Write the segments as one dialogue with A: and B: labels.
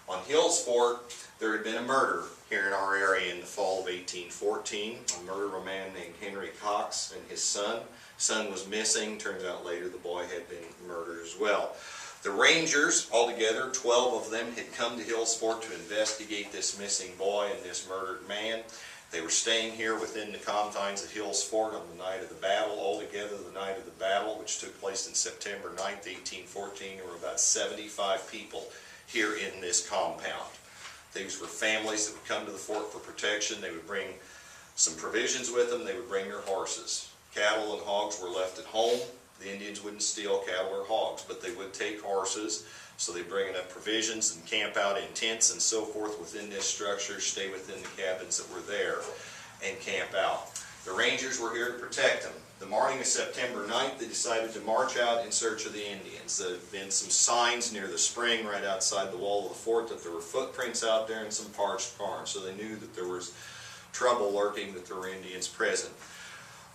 A: On Hills Fort, there had been a murder here in our area in the fall of 1814. A murder of a man named Henry Cox and his son. Son was missing. Turns out later the boy had been murdered as well. The Rangers, altogether 12 of them, had come to Hills Fort to investigate this missing boy and this murdered man. They were staying here within the confines of Hills Fort on the night of the battle. Altogether, the night of the battle, which took place in September 9th, 1814, there were about 75 people here in this compound. These were families that would come to the fort for protection. They would bring some provisions with them. They would bring their horses. Cattle and hogs were left at home. The Indians wouldn't steal cattle or hogs, but they would take horses. So they bring enough provisions and camp out in tents and so forth within this structure, stay within the cabins that were there, and camp out. The Rangers were here to protect them. The morning of September 9th, they decided to march out in search of the Indians. There had been some signs near the spring right outside the wall of the fort that there were footprints out there and some parched corn, so they knew that there was trouble lurking, that there were Indians present.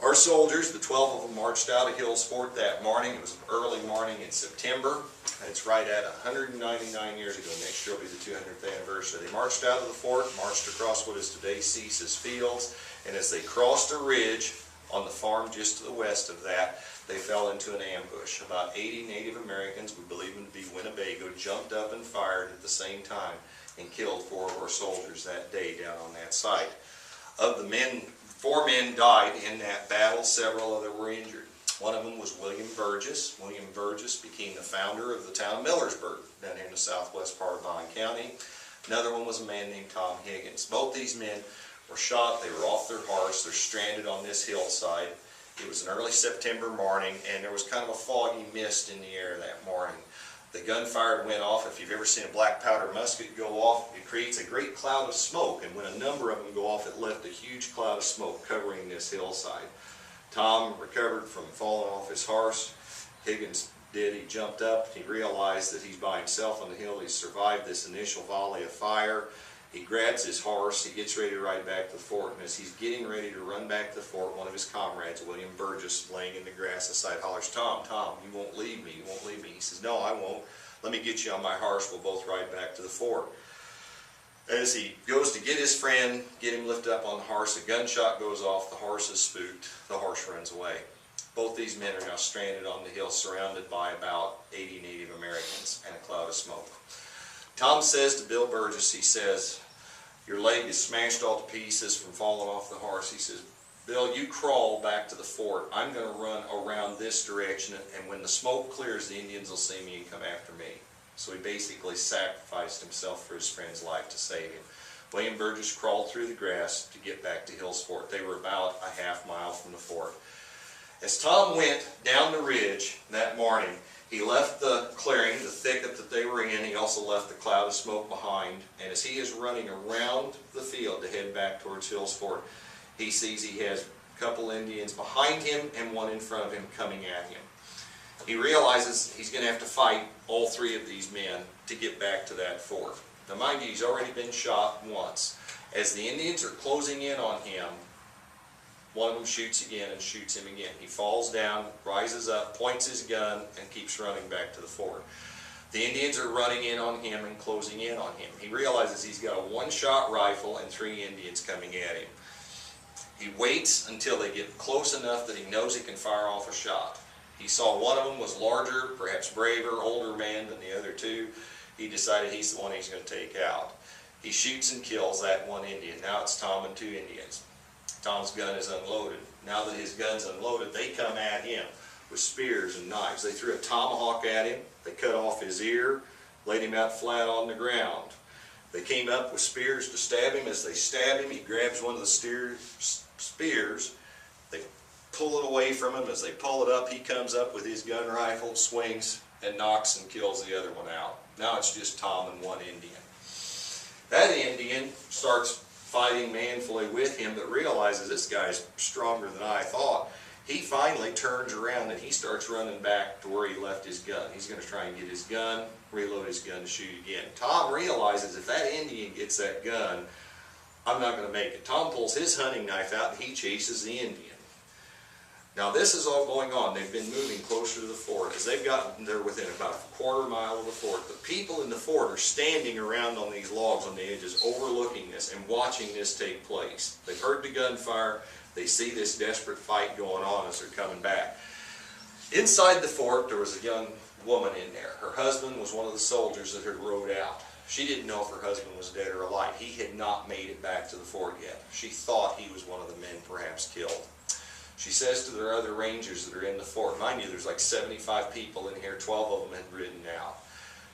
A: Our soldiers, the 12 of them, marched out of Hills Fort that morning. It was an early morning in September. It's right at 199 years ago. Next year will be the 200th anniversary. They marched out of the fort, marched across what is today Cease's Fields, and as they crossed a ridge on the farm just to the west of that, they fell into an ambush. About 80 Native Americans, we believe them to be Winnebago, jumped up and fired at the same time and killed 4 of our soldiers that day down on that site. Of the men, 4 men died in that battle. Several others were injured. One of them was William Burgess. William Burgess became the founder of the town of Millersburg down here in the southwest part of Vine County. Another one was a man named Tom Higgins. Both these men were shot. They were off their horse. They're stranded on this hillside. It was an early September morning, and there was kind of a foggy mist in the air that morning. The gunfire went off. If you've ever seen a black powder musket go off, it creates a great cloud of smoke, and when a number of them go off, it left a huge cloud of smoke covering this hillside. Tom recovered from falling off his horse. Higgins did. He jumped up. He realized that he's by himself on the hill. He survived this initial volley of fire. He grabs his horse. He gets ready to ride back to the fort, and as he's getting ready to run back to the fort, one of his comrades, William Burgess, laying in the grass aside, hollers, "Tom, Tom, you won't leave me. You won't leave me." He says, "No, I won't. Let me get you on my horse. We'll both ride back to the fort." As he goes to get his friend, get him lifted up on the horse, a gunshot goes off. The horse is spooked. The horse runs away. Both these men are now stranded on the hill, surrounded by about 80 Native Americans and a cloud of smoke. Tom says to Bill Burgess, he says, "Your leg is smashed all to pieces from falling off the horse." He says, "Bill, you crawl back to the fort. I'm going to run around this direction, and when the smoke clears, the Indians will see me and come after me." So he basically sacrificed himself for his friend's life to save him. William Burgess crawled through the grass to get back to Hills Fort. They were about a half mile from the fort. As Tom went down the ridge that morning, he left the clearing, the thicket that they were in. He also left the cloud of smoke behind. And as he is running around the field to head back towards Hills Fort, he sees he has a couple Indians behind him and one in front of him coming at him. He realizes he's going to have to fight all 3 of these men to get back to that fort. Now mind you, he's already been shot once. As the Indians are closing in on him, one of them shoots again and shoots him again. He falls down, rises up, points his gun, and keeps running back to the fort. The Indians are running in on him and closing in on him. He realizes he's got a 1-shot rifle and 3 Indians coming at him. He waits until they get close enough that he knows he can fire off a shot. He saw one of them was larger, perhaps braver, older man than the other 2. He decided he's the one he's going to take out. He shoots and kills that 1 Indian. Now it's Tom and 2 Indians. Tom's gun is unloaded. Now that his gun's unloaded, they come at him with spears and knives. They threw a tomahawk at him. They cut off his ear, laid him out flat on the ground. They came up with spears to stab him. As they stab him, he grabs one of the spears. They pull it away from him. As they pull it up, he comes up with his gun rifle, swings, and knocks and kills the other one out. Now it's just Tom and 1 Indian. That Indian starts fighting manfully with him, but realizes this guy's stronger than I thought. He finally turns around and he starts running back to where he left his gun. He's going to try and get his gun, reload his gun to shoot again. Tom realizes if that Indian gets that gun, I'm not going to make it. Tom pulls his hunting knife out and he chases the Indian. Now this is all going on. They've been moving closer to the fort. As they've gotten there within about a quarter mile of the fort, the people in the fort are standing around on these logs on the edges overlooking this and watching this take place. They've heard the gunfire. They see this desperate fight going on as they're coming back. Inside the fort there was a young woman in there. Her husband was one of the soldiers that had rode out. She didn't know if her husband was dead or alive. He had not made it back to the fort yet. She thought he was one of the men perhaps killed. She says to their other rangers that are in the fort, mind you, there's like 75 people in here, 12 of them had ridden out.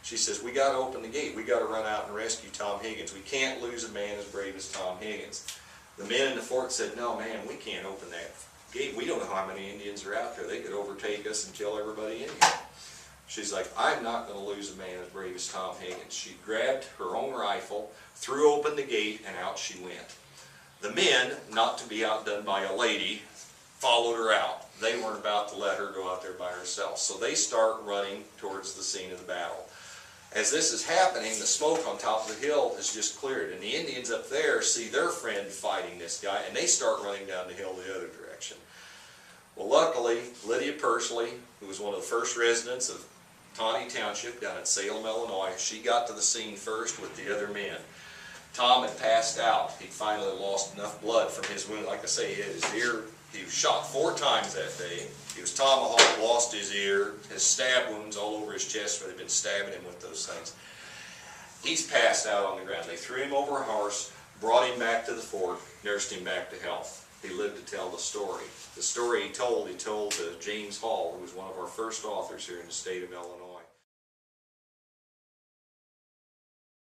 A: She says, we got to open the gate. We got to run out and rescue Tom Higgins. We can't lose a man as brave as Tom Higgins. The men in the fort said, no, man, we can't open that gate. We don't know how many Indians are out there. They could overtake us and kill everybody in here. She's like, I'm not going to lose a man as brave as Tom Higgins. She grabbed her own rifle, threw open the gate, and out she went. The men, not to be outdone by a lady, followed her out. They weren't about to let her go out there by herself. So they start running towards the scene of the battle. As this is happening, the smoke on top of the hill is just cleared, and the Indians up there see their friend fighting this guy, and they start running down the hill the other direction. Well, luckily, Lydia Pursley, who was one of the first residents of Tawney Township down in Salem, Illinois, she got to the scene first with the other men. Tom had passed out. He finally lost enough blood from his wound. Like I say, he had his ear. He was shot 4 times that day. He was tomahawked, lost his ear, has stab wounds all over his chest where they've been stabbing him with those things. He's passed out on the ground. They threw him over a horse, brought him back to the fort, nursed him back to health. He lived to tell the story. The story he told to James Hall, who was one of our first authors here in the state of Illinois.